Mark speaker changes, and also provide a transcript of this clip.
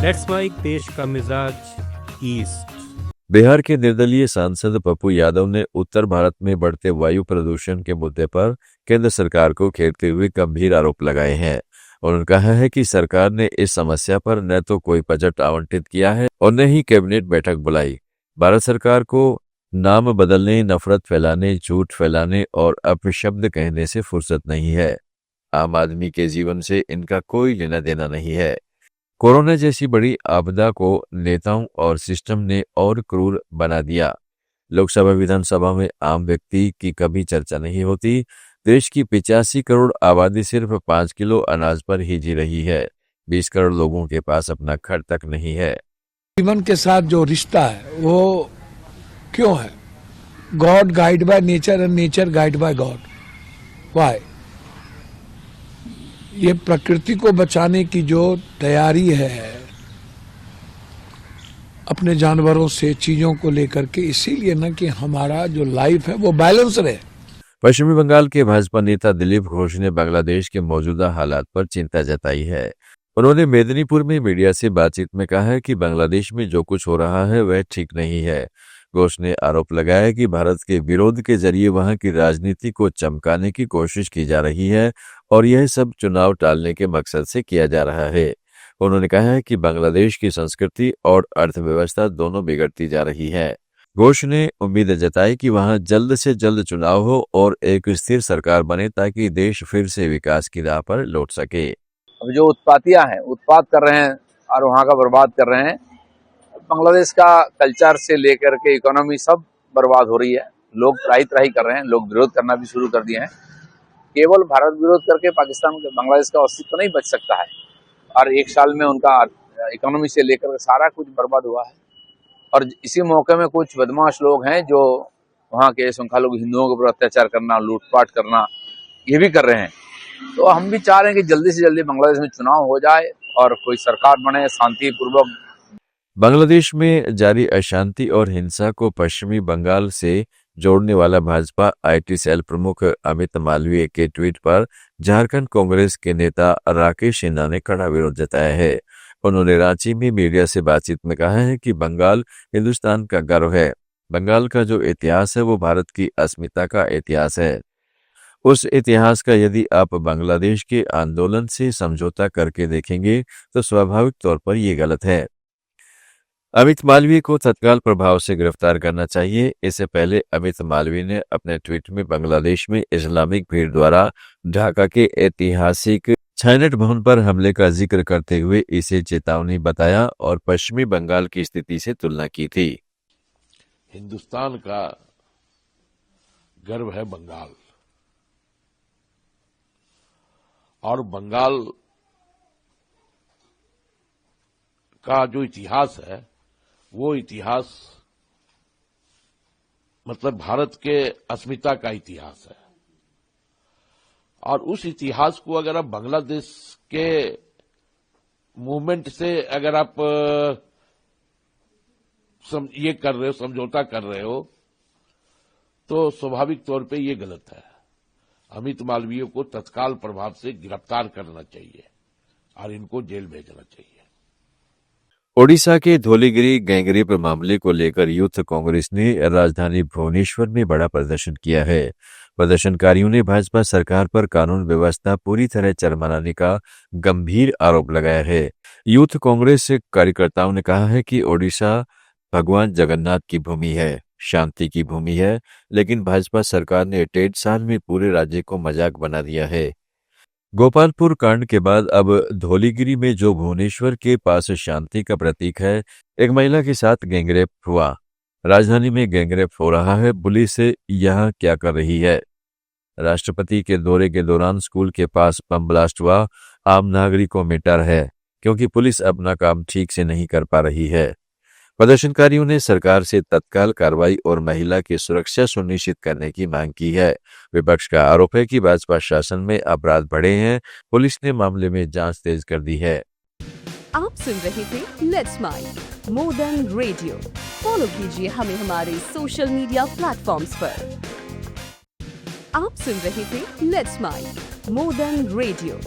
Speaker 1: Let's mic देश का मिजाज ईस्ट।
Speaker 2: बिहार के निर्दलीय सांसद पप्पू यादव ने उत्तर भारत में बढ़ते वायु प्रदूषण के मुद्दे पर केंद्र सरकार को घेरते हुए गंभीर आरोप लगाए हैं। उन्होंने कहा है कि सरकार ने इस समस्या पर न तो कोई बजट आवंटित किया है और न ही कैबिनेट बैठक बुलाई। भारत सरकार को नाम बदलने, नफरत फैलाने, झूठ फैलाने और अपशब्द कहने से फुर्सत नहीं है। आम आदमी के जीवन से इनका कोई लेना देना नहीं है। कोरोना जैसी बड़ी आपदा को नेताओं और सिस्टम ने और क्रूर बना दिया। लोकसभा विधानसभा में आम व्यक्ति की कभी चर्चा नहीं होती। देश की 85 करोड़ आबादी सिर्फ 5 किलो अनाज पर ही जी रही है। 20 करोड़ लोगों के पास अपना घर तक नहीं है।
Speaker 3: जीवन के साथ जो रिश्ता है वो क्यों है? God guide by nature and nature guide by God. Why? ये प्रकृति को बचाने की जो तैयारी है अपने जानवरों से, चीजों को लेकर के, इसीलिए ना कि हमारा जो लाइफ है वो बैलेंस रहे।
Speaker 2: पश्चिमी बंगाल के भाजपा नेता दिलीप घोष ने बांग्लादेश के मौजूदा हालात पर चिंता जताई है। उन्होंने मेदिनीपुर में मीडिया से बातचीत में कहा है कि बांग्लादेश में जो कुछ हो रहा है वह ठीक नहीं है। घोष ने आरोप लगाया कि भारत के विरोध के जरिए वहां की राजनीति को चमकाने की कोशिश की जा रही है और यह सब चुनाव टालने के मकसद से किया जा रहा है। उन्होंने कहा है कि बांग्लादेश की संस्कृति और अर्थव्यवस्था दोनों बिगड़ती जा रही है। घोष ने उम्मीद जताई कि वहां जल्द से जल्द चुनाव हो और एक स्थिर सरकार बने ताकि देश फिर से विकास की राह पर लौट सके।
Speaker 4: अब जो उत्पातियां हैं, उत्पात कर रहे हैं और वहां का बर्बाद कर रहे हैं। बांग्लादेश का कल्चर से लेकर के इकोनॉमी सब बर्बाद हो रही है। लोग त्राही कर रहे हैं, लोग विरोध करना भी शुरू कर दिए हैं। केवल भारत विरोध करके पाकिस्तान, बांग्लादेश का अस्तित्व नहीं बच सकता है और एक साल में उनका इकोनॉमी से लेकर सारा कुछ बर्बाद हुआ है। और इसी मौके में कुछ बदमाश लोग हैं जो वहाँ के संख्यालघु हिंदुओं के ऊपर अत्याचार करना, लूटपाट करना, ये भी कर रहे हैं। तो हम भी चाह रहे हैं कि जल्दी से जल्दी बांग्लादेश में चुनाव हो जाए और कोई सरकार बने शांतिपूर्वक।
Speaker 2: बांग्लादेश में जारी अशांति और हिंसा को पश्चिमी बंगाल से जोड़ने वाला भाजपा आईटी सेल प्रमुख अमित मालवीय के ट्वीट पर झारखंड कांग्रेस के नेता राकेश सिन्हा ने कड़ा विरोध जताया है। उन्होंने रांची में मीडिया से बातचीत में कहा है कि बंगाल हिंदुस्तान का गर्व है। बंगाल का जो इतिहास है वो भारत की अस्मिता का इतिहास है। उस इतिहास का यदि आप बांग्लादेश के आंदोलन से समझौता करके देखेंगे तो स्वाभाविक तौर पर यह गलत है। अमित मालवीय को तत्काल प्रभाव से गिरफ्तार करना चाहिए। इससे पहले अमित मालवीय ने अपने ट्वीट में बांग्लादेश में इस्लामिक भीड़ द्वारा ढाका के ऐतिहासिक छायनेट भवन पर हमले का जिक्र करते हुए इसे चेतावनी बताया और पश्चिमी बंगाल की स्थिति से तुलना की थी।
Speaker 5: हिंदुस्तान का गर्व है बंगाल, और बंगाल का जो इतिहास है वो इतिहास मतलब भारत के अस्मिता का इतिहास है। और उस इतिहास को अगर आप बांग्लादेश के मूवमेंट से अगर आप ये कर रहे हो, समझौता कर रहे हो, तो स्वाभाविक तौर पे ये गलत है। अमित मालवीय को तत्काल प्रभाव से गिरफ्तार करना चाहिए और इनको जेल भेजना चाहिए।
Speaker 2: ओडिशा के धौलीगिरी गैंगरेप मामले को लेकर यूथ कांग्रेस ने राजधानी भुवनेश्वर में बड़ा प्रदर्शन किया है। प्रदर्शनकारियों ने भाजपा सरकार पर कानून व्यवस्था पूरी तरह चरमराने का गंभीर आरोप लगाया है। यूथ कांग्रेस कार्यकर्ताओं ने कहा है कि ओडिशा भगवान जगन्नाथ की भूमि है, शांति की भूमि है, लेकिन भाजपा सरकार ने 1.5 साल में पूरे राज्य को मजाक बना दिया है। गोपालपुर कांड के बाद अब धौलीगिरी में जो भुवनेश्वर के पास शांति का प्रतीक है, एक महिला के साथ गैंगरेप हुआ। राजधानी में गैंगरेप हो रहा है, पुलिस यहां क्या कर रही है? राष्ट्रपति के दौरे के दौरान स्कूल के पास बम ब्लास्ट हुआ। आम नागरिकों में डर है क्योंकि पुलिस अपना काम ठीक से नहीं कर पा रही है। प्रदर्शनकारियों ने सरकार से तत्काल कार्रवाई और महिला की सुरक्षा सुनिश्चित करने की मांग की है। विपक्ष का आरोप है कि भाजपा शासन में अपराध बढ़े हैं। पुलिस ने मामले में जांच तेज कर दी है।
Speaker 6: आप सुन रहे थे let's mic more than radio. Follow कीजिए हमें हमारे सोशल मीडिया प्लेटफॉर्म्स पर। आप सुन रहे थे let's mic more than radio.